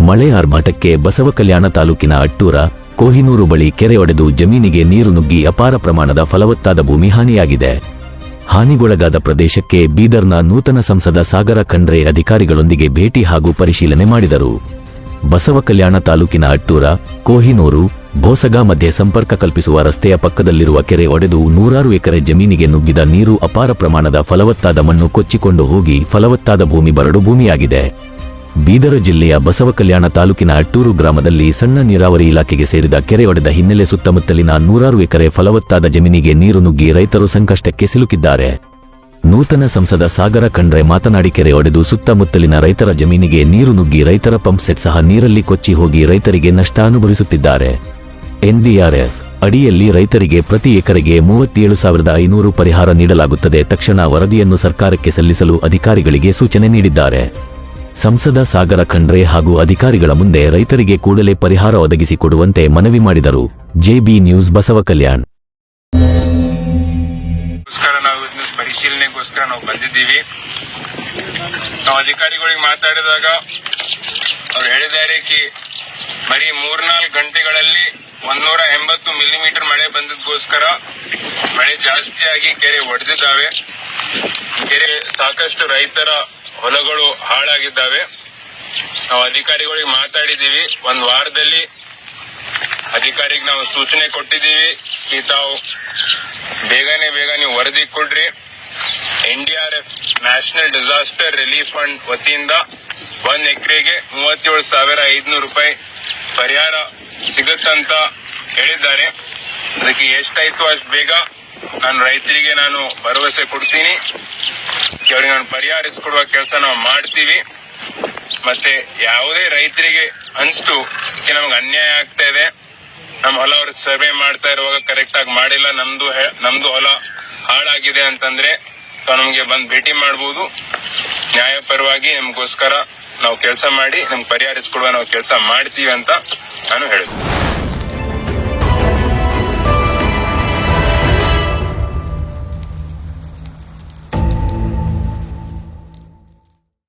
ಮಳೆ ಆರ್ಭಟಕ್ಕೆ ಬಸವಕಲ್ಯಾಣ ತಾಲೂಕಿನ ಅಟ್ಟೂರ ಕೋಹಿನೂರು ಬಳಿ ಕೆರೆ ಒಡೆದು ಜಮೀನಿಗೆ ನೀರು ನುಗ್ಗಿ ಅಪಾರ ಪ್ರಮಾಣದ ಫಲವತ್ತಾದ ಭೂಮಿ ಹಾನಿಯಾಗಿದೆ. ಹಾನಿಗೊಳಗಾದ ಪ್ರದೇಶಕ್ಕೆ ಬೀದರ್ನ ನೂತನ ಸಂಸದ ಸಾಗರ ಖಂಡ್ರೆ ಅಧಿಕಾರಿಗಳೊಂದಿಗೆ ಭೇಟಿ ಹಾಗೂ ಪರಿಶೀಲನೆ ಮಾಡಿದರು. ಬಸವಕಲ್ಯಾಣ ತಾಲೂಕಿನ ಅಟ್ಟೂರ ಕೋಹಿನೂರು ಬೋಸಗ ಮಧ್ಯೆ ಸಂಪರ್ಕ ಕಲ್ಪಿಸುವ ರಸ್ತೆಯ ಪಕ್ಕದಲ್ಲಿರುವ ಕೆರೆ ಒಡೆದು 100 ಎಕರೆ ಜಮೀನಿಗೆ ನುಗ್ಗಿದ ನೀರು ಅಪಾರ ಪ್ರಮಾಣದ ಫಲವತ್ತಾದ ಮಣ್ಣು ಕೊಚ್ಚಿಕೊಂಡು ಹೋಗಿ ಫಲವತ್ತಾದ ಭೂಮಿ ಬರಡು ಭೂಮಿಯಾಗಿದೆ. ಬೀದರ ಜಿಲ್ಲೆಯ ಬಸವಕಲ್ಯಾಣ ತಾಲೂಕಿನ ಅಟ್ಟೂರು ಗ್ರಾಮದಲ್ಲಿ ಸಣ್ಣ ನೀರಾವರಿ ಇಲಾಖೆಗೆ ಸೇರಿದ ಕೆರೆ ಒಡೆದ ಹಿನ್ನೆಲೆ ಸುತ್ತಮುತ್ತಲಿನ 100 ಎಕರೆ ಫಲವತ್ತಾದ ಜಮೀನಿಗೆ ನೀರು ನುಗ್ಗಿ ರೈತರು ಸಂಕಷ್ಟಕ್ಕೆ ಸಿಲುಕಿದ್ದಾರೆ. ನೂತನ ಸಂಸದ ಸಾಗರ ಖಂಡ್ರೆ ಮಾತನಾಡಿ, ಕೆರೆ ಒಡೆದು ಸುತ್ತಮುತ್ತಲಿನ ರೈತರ ಜಮೀನಿಗೆ ನೀರು ನುಗ್ಗಿ ರೈತರ ಪಂಪ್ ಸೆಟ್ ಸಹ ನೀರಲ್ಲಿ ಕೊಚ್ಚಿ ಹೋಗಿ ರೈತರಿಗೆ ನಷ್ಟ ಅನುಭವಿಸುತ್ತಿದ್ದಾರೆ. ಎನ್ಡಿಆರ್ಎಫ್ ಅಡಿಯಲ್ಲಿ ರೈತರಿಗೆ ಪ್ರತಿ ಎಕರೆಗೆ 37,500 ಪರಿಹಾರ ನೀಡಲಾಗುತ್ತದೆ. ತಕ್ಷಣ ವರದಿಯನ್ನು ಸರ್ಕಾರಕ್ಕೆ ಸಲ್ಲಿಸಲು ಅಧಿಕಾರಿಗಳಿಗೆ ಸೂಚನೆ ನೀಡಿದ್ದಾರೆ. ಸಂಸದ ಸಾಗರ ಖಂಡ್ರೆ ಹಾಗೂ ಅಧಿಕಾರಿಗಳ ಮುಂದೆ ರೈತರಿಗೆ ಕೂಡಲೇ ಪರಿಹಾರ ಒದಗಿಸಿಕೊಡುವಂತೆ ಮನವಿ ಮಾಡಿದರು. JB news Basavakalyan. ಪರಿಶೀಲನೆಗೋಸ್ಕರ ನಾವು ಬಂದಿದ್ದೀವಿ. ನಾವು ಅಧಿಕಾರಿಗಳಿಗೆ ಮಾತಾಡಿದಾಗ ಅವ್ರು ಹೇಳಿದ್ದಾರೆ ಬರೀ 3-4 ಗಂಟೆಗಳಲ್ಲಿ 180 ಮಿಲಿಮೀಟರ್ ಮಳೆ ಬಂದದಗೋಸ್ಕರ ಮಳೆ ಜಾಸ್ತಿಯಾಗಿ ಕೆರೆ ಒಡೆದಿದ್ದಾವೆ. ಕೆರೆ ಸಾಕಷ್ಟು ರೈತರ ಹೊಲಗಳು ಹಾಳಾಗಿದ್ದಾವೆ. ನಾವು ಅಧಿಕಾರಿಗಳಿಗೆ ಮಾತಾಡಿದ್ದೀವಿ. 1 ವಾರದಲ್ಲಿ ಅಧಿಕಾರಿಗೆ ನಾವು ಸೂಚನೆ ಕೊಟ್ಟಿದ್ದೀವಿ ತಾವು ಬೇಗನೆ ನೀವು ವರದಿ ಕೊಡ್ರಿ. NDRF national disaster relief fund ವತಿಯಿಂದ 1 ಎಕರೆಗೆ 37,500 ರೂಪಾಯಿ ಪರಿಹಾರ ಸಿಗುತ್ತಂತ ಹೇಳಿದ್ದಾರೆ. ಅದಕ್ಕೆ ಎಷ್ಟಾಯ್ತು ಅಷ್ಟು ಬೇಗ ರೈತರಿಗೆ ನಾನು ಭರವಸೆ ಕೊಡ್ತೀನಿ. ಅವರಿಗೆ ನಾನು ಪರಿಹರಿಸಿಕೊಡುವ ಕೆಲಸ ನಾವು ಮಾಡ್ತೀವಿ. ಮತ್ತೆ ಯಾವುದೇ ರೈತರಿಗೆ ಅನ್ಸ್ತು ನಮ್ಗೆ ಅನ್ಯಾಯ ಆಗ್ತಾ ಇದೆ, ನಮ್ಮ ಹೊಲ ಅವ್ರು ಸರ್ವೆ ಮಾಡ್ತಾ ಇರುವಾಗ ಕರೆಕ್ಟ್ ಆಗಿ ಮಾಡಿಲ್ಲ, ನಮ್ದು ಹೊಲ ಹಾಳಾಗಿದೆ ಅಂತಂದ್ರೆ ನಮ್ಗೆ ಬಂದು ಭೇಟಿ ಮಾಡಬಹುದು. ನ್ಯಾಯಪರವಾಗಿ ನಮಗೋಸ್ಕರ ನಾವು ಕೆಲಸ ಮಾಡಿ ನಮ್ಗೆ ಪರಿಹರಿಸಿಕೊಡುವ ನಾವು ಕೆಲಸ ಮಾಡ್ತೀವಿ ಅಂತ ನಾನು ಹೇಳಿದೆ.